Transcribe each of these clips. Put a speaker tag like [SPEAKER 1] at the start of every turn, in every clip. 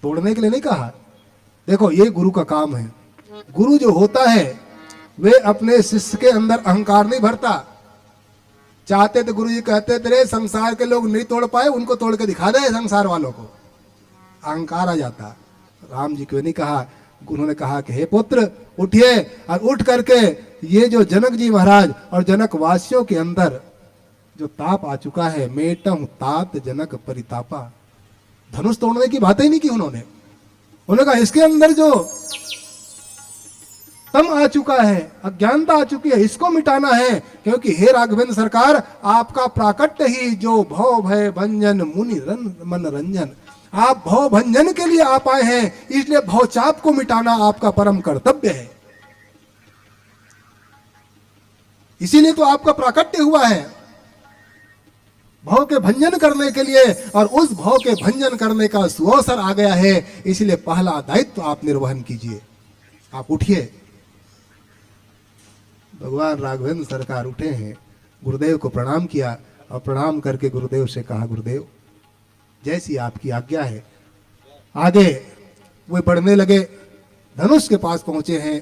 [SPEAKER 1] तोड़ने के लिए नहीं कहा। देखो ये गुरु का काम है। गुरु जो होता है वे अपने शिष्य के अंदर अहंकार नहीं भरता। चाहते तो गुरु जी कहते थे संसार के लोग नहीं तोड़ पाए, उनको तोड़ के दिखा दे संसार वालों को, अहंकार आ जाता। राम जी को नहीं कहा, उन्होंने कहा कि हे पुत्र उठिए, और उठ करके ये जो जनक जी महाराज और जनक वासियों के अंदर जो ताप आ चुका है, मेटम तात जनक परितापा, धनुष तोड़ने की बात ही नहीं की उन्होंने कहा इसके अंदर जो तम आ चुका है, अज्ञानता आ चुकी है, इसको मिटाना है। क्योंकि हे राघवेंद्र सरकार, आपका प्राकट्य ही जो भव भय भंजन मुनि मन रंजन, आप भव भंजन के लिए आप आए हैं, इसलिए भवचाप को मिटाना आपका परम कर्तव्य है। इसीलिए तो आपका प्राकट्य हुआ है, भव के भंजन करने के लिए, और उस भव के भंजन करने का सुअवसर आ गया है। इसलिए पहला दायित्व आप निर्वहन कीजिए, आप उठिए। भगवान राघवेंद्र सरकार उठे हैं, गुरुदेव को प्रणाम किया, और प्रणाम करके गुरुदेव से कहा, गुरुदेव जैसी आपकी आज्ञा है। आगे वे बढ़ने लगे, धनुष के पास पहुंचे हैं।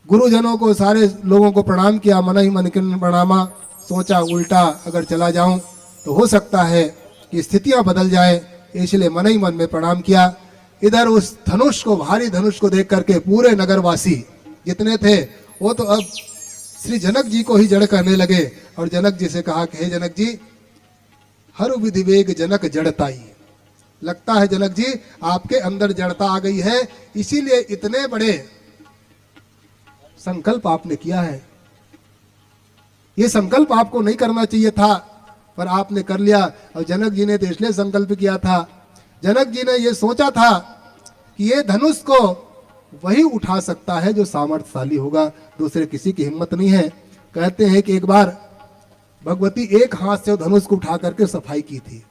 [SPEAKER 1] गुरुजनों को, सारे लोगों को प्रणाम किया, मन ही मन किन प्रणामा। सोचा उल्टा अगर चला जाऊं तो हो सकता है कि स्थितियां बदल जाए, इसलिए मन ही मन में प्रणाम किया। इधर उस धनुष को, भारी धनुष को देख करके पूरे नगरवासी जितने थे वो तो अब श्री जनक जी को ही जड़ कहने लगे, और जनक जी से कहा कि हे जनक जी, हर विधि वेग जनक जड़ताई, लगता है जनक जी आपके अंदर जड़ता आ गई है, इसीलिए इतने बड़े संकल्प आपने किया है। ये संकल्प आपको नहीं करना चाहिए था, पर आपने कर लिया। और जनक जी ने तो इसलिए संकल्प किया था, जनक जी ने ये सोचा था कि ये धनुष को वही उठा सकता है जो सामर्थ्यशाली होगा, दूसरे किसी की हिम्मत नहीं है। कहते हैं कि एक बार भगवती एक हाथ से धनुष को उठा करके सफाई की थी।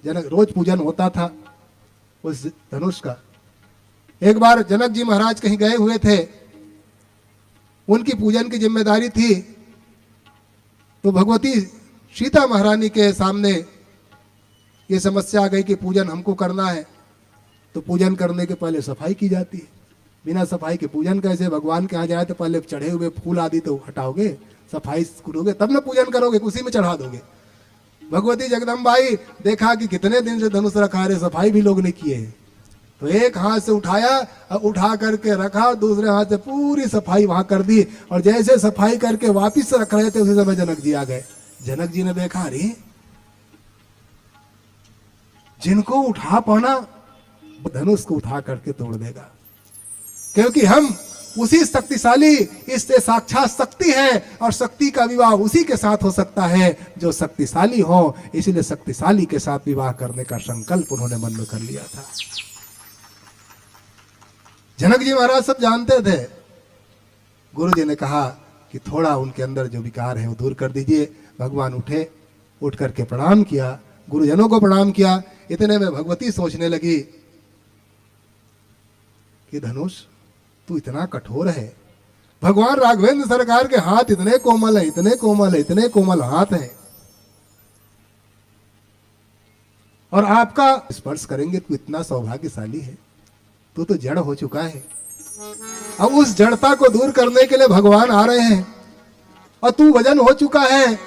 [SPEAKER 1] जनक रोज पूजन होता था उस धनुष का। एक बार जनक जी महाराज कहीं गए हुए थे, उनकी पूजन की जिम्मेदारी थी, तो भगवती सीता महारानी के सामने ये समस्या आ गई कि पूजन हमको करना है। तो पूजन करने के पहले सफाई की जाती है, बिना सफाई के पूजन कैसे? भगवान के यहाँ जाए तो पहले चढ़े हुए फूल आदि तो हटाओगे, सफाई करोगे, तब ना पूजन करोगे, उसी में चढ़ा दोगे। भगवती जगदम्बाई देखा कि कितने दिन से धनुष रखा रहे, सफाई भी लोग ने किए हैं, तो एक हाथ से उठाया और उठा करके रखा, दूसरे हाथ से पूरी सफाई वहां कर दी। और जैसे सफाई करके वापिस रख रहे थे, उसी समय जनक जी आ गए। जनक जी ने देखा, अरे जिनको उठा पाना धनुष को उठा करके तोड़ देगा, क्योंकि हम उसी शक्तिशाली, इससे साक्षात शक्ति है, और शक्ति का विवाह उसी के साथ हो सकता है जो शक्तिशाली हो। इसलिए शक्तिशाली के साथ विवाह करने का संकल्प उन्होंने मन में कर लिया था। जनक जी महाराज सब जानते थे। गुरु जी ने कहा कि थोड़ा उनके अंदर जो विकार है वो दूर कर दीजिए। भगवान उठे, उठ करके प्रणाम किया, गुरुजनों को प्रणाम किया। इतने में भगवती सोचने लगी कि धनुष तू इतना कठोर है, भगवान राघवेंद्र सरकार के हाथ इतने कोमल है, इतने कोमल है, इतने कोमल हाथ है, और आपका स्पर्श करेंगे तू इतना सौभाग्यशाली है, तू तो जड़ हो चुका है। अब उस जड़ता को दूर करने के लिए भगवान आ रहे हैं, और तू वजन हो चुका है।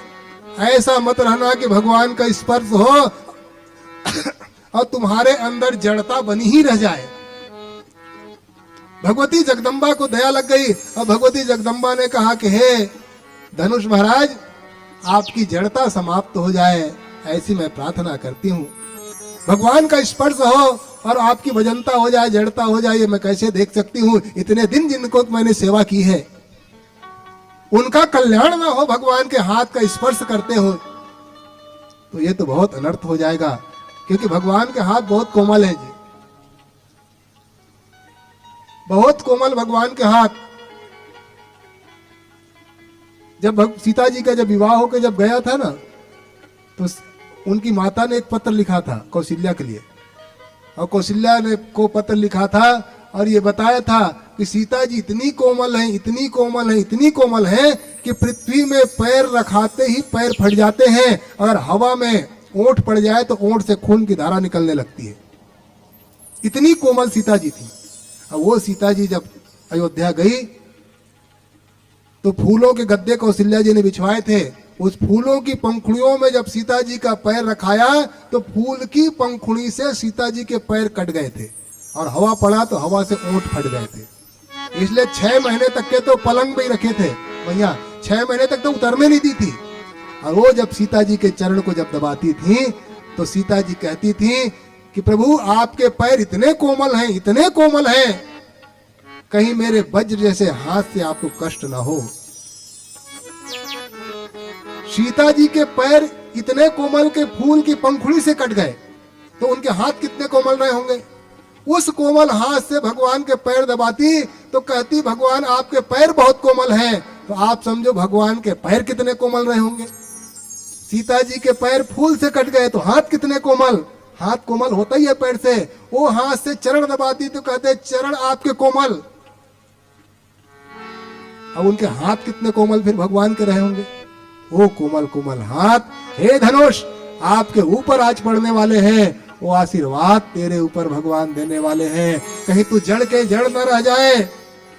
[SPEAKER 1] ऐसा मत रहना कि भगवान का स्पर्श हो और तुम्हारे अंदर जड़ता बनी ही रह जाए। भगवती जगदम्बा को दया लग गई, और भगवती जगदम्बा ने कहा कि हे धनुष महाराज, आपकी जड़ता समाप्त हो जाए, ऐसी मैं प्रार्थना करती हूँ। भगवान का स्पर्श हो और आपकी वजनता हो जाए, जड़ता हो जाए, मैं कैसे देख सकती हूँ? इतने दिन जिनको मैंने सेवा की है, उनका कल्याण ना हो भगवान के हाथ का स्पर्श करते हो, तो ये तो बहुत अनर्थ हो जाएगा, क्योंकि भगवान के हाथ बहुत कोमल है जी, बहुत कोमल भगवान के हाथ। जब सीता जी का जब विवाह होकर जब गया था ना, तो उनकी माता ने एक पत्र लिखा था कौशल्या के लिए, और कौशल्या ने को पत्र लिखा था और ये बताया था कि सीता जी इतनी कोमल हैं, इतनी कोमल हैं, इतनी कोमल हैं कि पृथ्वी में पैर रखाते ही पैर फट जाते हैं, अगर हवा में ओंठ पड़ जाए तो ओंठ से खून की धारा निकलने लगती है। इतनी कोमल सीता जी थी। अब वो सीता जी जब अयोध्या गई तो फूलों के गद्दे कौशल्या जी ने बिछवाए थे। उस फूलों की पंखुड़ियों में जब सीता जी का पैर रखाया तो फूल की पंखुड़ी से सीता जी के पैर कट गए थे और हवा पड़ा तो हवा से ओंठ फट गए थे। इसलिए 6 महीने तक के तो पलंग में ही रखे थे भैया, 6 महीने तक तो उतरने नहीं दी थी। और वो जब सीता जी के चरण को जब दबाती थी तो सीता जी कहती थी कि प्रभु आपके पैर इतने कोमल हैं, इतने कोमल हैं, कहीं मेरे वज्र जैसे हाथ से आपको कष्ट ना हो। सीता जी के पैर इतने कोमल के फूल की पंखुड़ी से कट गए तो उनके हाथ कितने कोमल रहे होंगे। उस कोमल हाथ से भगवान के पैर दबाती तो कहती भगवान आपके पैर बहुत कोमल हैं, तो आप समझो भगवान के पैर कितने कोमल रहे होंगे। सीता जी के पैर फूल से कट गए तो हाथ कितने कोमल, हाथ कोमल होता ही है पैर से। वो हाथ से चरण दबाती तो कहते चरण आपके कोमल। अब उनके हाथ कितने कोमल फिर भगवान के रहे होंगे। वो कोमल कोमल हाथ, हे धनुष आपके ऊपर आज पड़ने वाले हैं, वो आशीर्वाद तेरे ऊपर भगवान देने वाले हैं, कहीं तू जड़ के जड़ न रह जाए।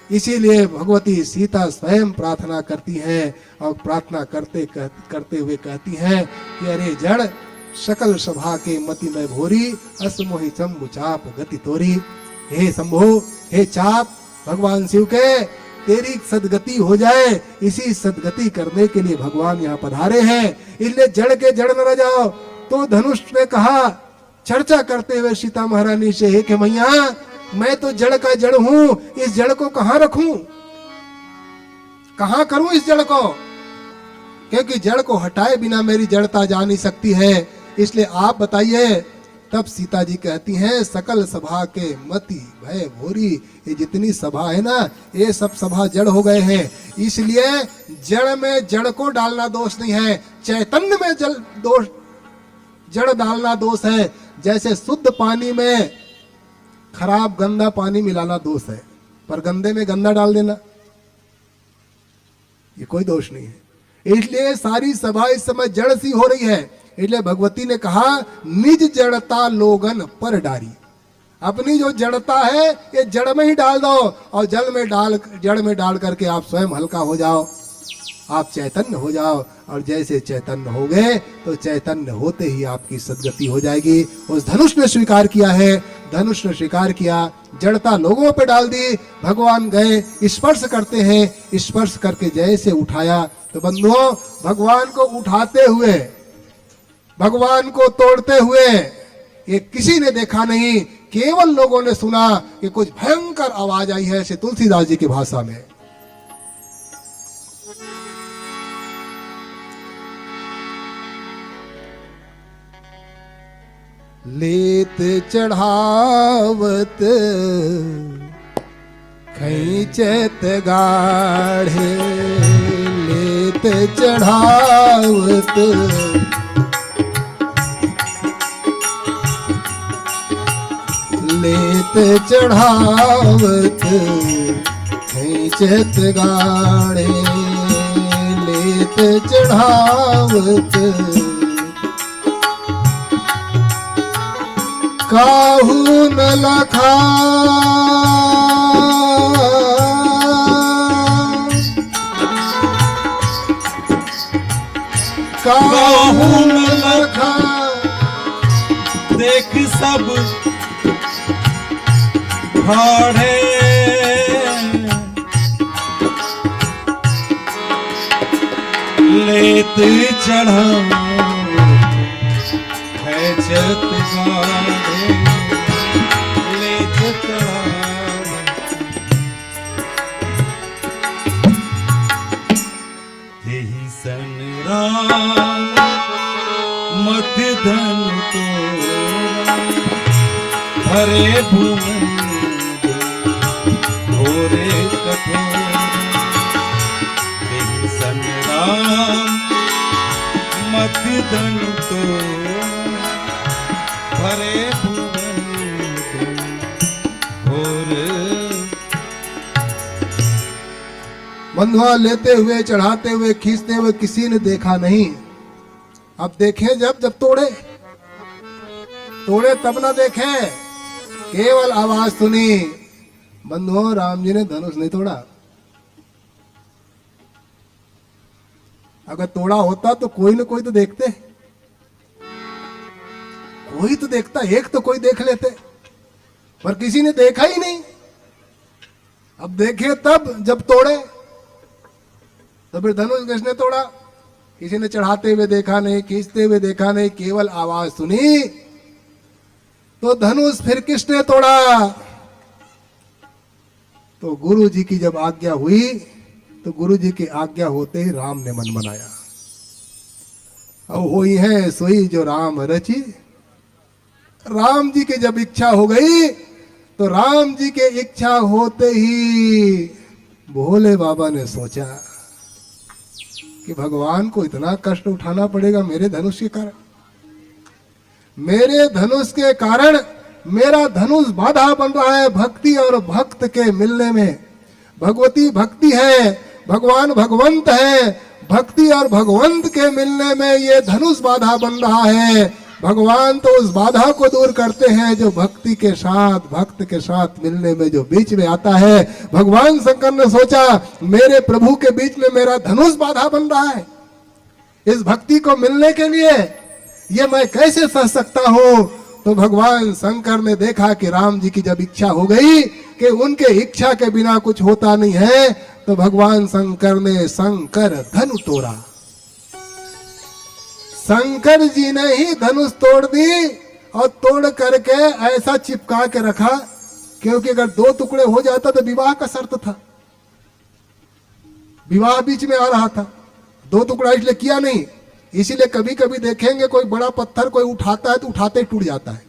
[SPEAKER 1] इसीलिए भगवती सीता स्वयं प्रार्थना करती हैं और प्रार्थना करते हुए कहती हैं कि अरे जड़ सकल सभा के मति में भोरी, असमोहि शंभु चाप गति तोरी। हे शंभु, हे चाप, भगवान शिव के तेरी सदगति हो जाए, इसी सदगति करने के लिए भगवान यहाँ पधारे हैं, इसलिए जड़ के जड़ न रह जाओ। तो धनुष ने कहा चर्चा करते हुए सीता महारानी से कि मैया मैं तो जड़ का जड़ हूं, इस जड़ को कहां रखूं, कहां करूं इस जड़ को, क्योंकि जड़ को हटाए बिना मेरी जड़ता जा नहीं सकती है, इसलिए आप बताइए। तब सीता जी कहती हैं सकल सभा के मति भय भोरी, ये जितनी सभा है ना ये सब सभा जड़ हो गए हैं, इसलिए जड़ में जड़ को डालना दोष नहीं है, चैतन्य में जड़ डालना दोष है। जैसे शुद्ध पानी में खराब गंदा पानी मिलाना दोष है, पर गंदे में गंदा डाल देना ये कोई दोष नहीं है। इसलिए सारी सभा इस समय जड़ सी हो रही है, इसलिए भगवती ने कहा निज जड़ता लोगन पर डारी, अपनी जो जड़ता है ये जड़ में ही डाल दो और जड़ में डाल करके आप स्वयं हल्का हो जाओ, आप चैतन्य हो जाओ। और जैसे चैतन्य हो गए तो चैतन्य होते ही आपकी सद्गति हो जाएगी। उस धनुष ने स्वीकार किया है, धनुष ने स्वीकार किया, जड़ता लोगों पे डाल दी। भगवान गए स्पर्श करते हैं, स्पर्श करके जैसे उठाया तो बंधुओं भगवान को उठाते हुए, भगवान को तोड़ते हुए ये किसी ने देखा नहीं, केवल लोगों ने सुना कि कुछ भयंकर आवाज आई है, श्री तुलसीदास जी की भाषा में। लेत चढ़ावत खैचत गाढ़े, लेत चढ़ावत लेत चढ़ावत खैचत गाढ़े, लेत चढ़ावत काहू न लखा, काहू न लखा,
[SPEAKER 2] देख सब भाड़े लेत चढ़ा खैचत गाढ़े, लेत चढ़ा यही सन राम मध्य धन तोरा, हरे भुवन घोरे कठोर, यही सन राम मध्य धन तोरा, हरे भुवन घोर।
[SPEAKER 1] बंधुआ लेते हुए, चढ़ाते हुए, खींचते हुए किसी ने देखा नहीं। अब देखे जब तोड़े तब ना देखे, केवल आवाज सुनी। बंधुओं, राम जी ने धनुष नहीं तोड़ा। अगर तोड़ा होता तो कोई ना कोई तो देखते, कोई तो देखता, एक तो कोई देख लेते, पर किसी ने देखा ही नहीं। अब देखे तब जब तोड़े, तो फिर धनुष किसने तोड़ा? किसी ने चढ़ाते हुए देखा नहीं, खींचते हुए देखा नहीं, केवल आवाज सुनी। तो धनुष फिर किसने तोड़ा? तो गुरु जी की जब आज्ञा हुई, तो गुरु जी की आज्ञा होते ही राम ने मन बनाया। अब हुई है सोई जो राम रची। राम जी की जब इच्छा हो गई, तो राम जी के इच्छा होते ही भोले बाबा ने सोचा कि भगवान को इतना कष्ट उठाना पड़ेगा मेरे धनुष के कारण। मेरे धनुष के कारण मेरा धनुष बाधा बन रहा है भक्ति और भक्त के मिलने में। भगवती भक्ति है, भगवान भगवंत है, भक्ति और भगवंत के मिलने में ये धनुष बाधा बन रहा है। भगवान तो उस बाधा को दूर करते हैं जो भक्ति के साथ, भक्त के साथ मिलने में जो बीच में आता है। भगवान शंकर ने सोचा मेरे प्रभु के बीच में मेरा धनुष बाधा बन रहा है, इस भक्ति को मिलने के लिए ये मैं कैसे सह सकता हूं। तो भगवान शंकर ने देखा कि राम जी की जब इच्छा हो गई कि उनके इच्छा के बिना कुछ होता नहीं है, तो भगवान शंकर ने शंकर धनु तोड़ा। शंकर जी ने ही धनुष तोड़ दी और तोड़ करके ऐसा चिपका के रखा, क्योंकि अगर दो टुकड़े हो जाता तो विवाह का शर्त था, विवाह बीच में आ रहा था। दो टुकड़ा इसलिए किया नहीं, इसीलिए कभी कभी देखेंगे कोई बड़ा पत्थर कोई उठाता है तो उठाते ही टूट जाता है।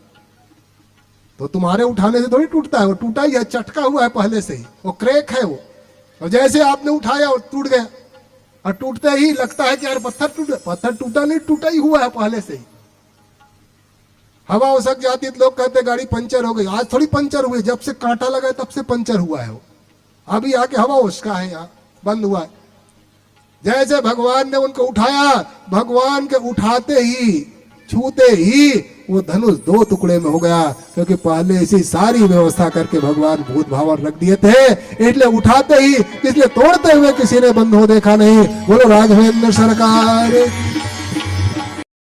[SPEAKER 1] तो तुम्हारे उठाने से थोड़ी टूटता है, वो टूटा ही है, चटका हुआ है पहले से ही, वो क्रैक है वो। और जैसे आपने उठाया और टूट गया, और टूटते ही लगता है कि यार पत्थर टूट, पत्थर टूटा नहीं, टूटा ही हुआ है पहले से ही। हवा उसक जाती है तो लोग कहते गाड़ी पंचर हो गई। आज थोड़ी पंचर हुई, जब से कांटा लगा तब से पंचर हुआ है वो। अभी आके हवा उसका है, यहाँ बंद हुआ है। जैसे भगवान ने उनको उठाया, भगवान के उठाते ही, छूते ही वो धनुष दो टुकड़े में हो गया, क्योंकि पहले इसी सारी व्यवस्था करके भगवान भूत भावर रख दिए थे। इसलिए उठाते ही, इसलिए तोड़ते हुए किसी ने बंद हो देखा नहीं। बोलो राघवेंद्र सरकार।